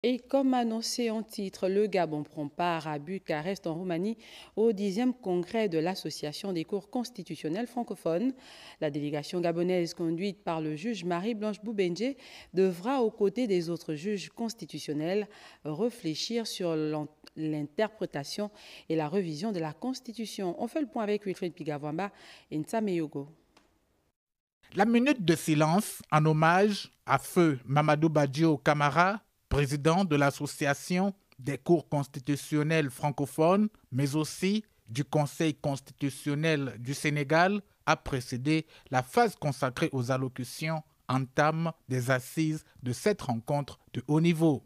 Et comme annoncé en titre, le Gabon prend part à Bucarest en Roumanie au 10e congrès de l'Association des cours constitutionnels francophones. La délégation gabonaise conduite par le juge Marie-Blanche Boubenje devra, aux côtés des autres juges constitutionnels, réfléchir sur l'interprétation et la révision de la Constitution. On fait le point avec Wilfried Pigavamba et Nsame Yogo. La minute de silence en hommage à feu Mamadou Badio Camara, président de l'Association des cours constitutionnels francophones, mais aussi du Conseil constitutionnel du Sénégal, a précédé la phase consacrée aux allocutions entame des assises de cette rencontre de haut niveau.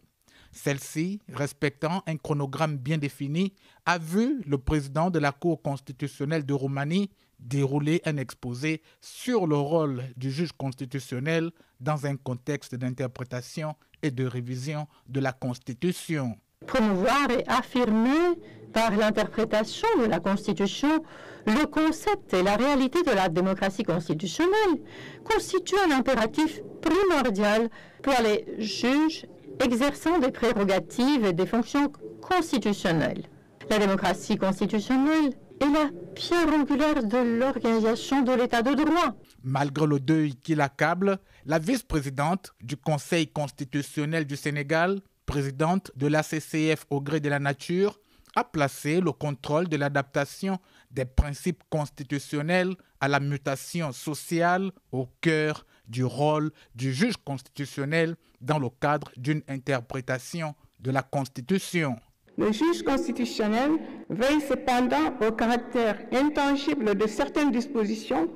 Celle-ci, respectant un chronogramme bien défini, a vu le président de la Cour constitutionnelle de Roumanie dérouler un exposé sur le rôle du juge constitutionnel dans un contexte d'interprétation et de révision de la Constitution. Promouvoir et affirmer par l'interprétation de la Constitution le concept et la réalité de la démocratie constitutionnelle constitue un impératif primordial pour les juges exerçant des prérogatives et des fonctions constitutionnelles. La démocratie constitutionnelle est la pierre angulaire de l'organisation de l'État de droit. Malgré le deuil qui l'accable, la vice-présidente du Conseil constitutionnel du Sénégal, présidente de l'ACCF au gré de la nature, a placé le contrôle de l'adaptation des principes constitutionnels à la mutation sociale au cœur du rôle du juge constitutionnel dans le cadre d'une interprétation de la Constitution. Le juge constitutionnel veille cependant au caractère intangible de certaines dispositions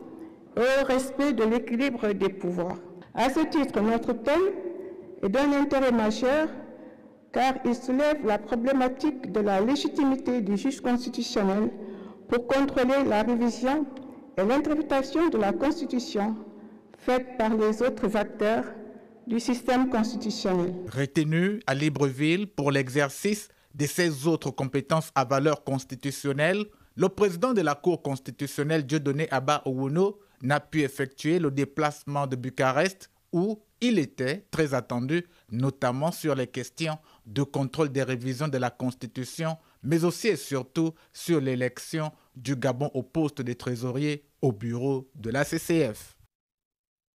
et au respect de l'équilibre des pouvoirs. À ce titre, notre thème est d'un intérêt majeur car il soulève la problématique de la légitimité du juge constitutionnel pour contrôler la révision et l'interprétation de la Constitution faite par les autres acteurs du système constitutionnel. Retenu à Libreville pour l'exercice de ses autres compétences à valeur constitutionnelle, le président de la Cour constitutionnelle Dieudonné Abba Owuno n'a pu effectuer le déplacement de Bucarest où il était très attendu, notamment sur les questions de contrôle des révisions de la Constitution, mais aussi et surtout sur l'élection du Gabon au poste de trésorier au bureau de la CCF.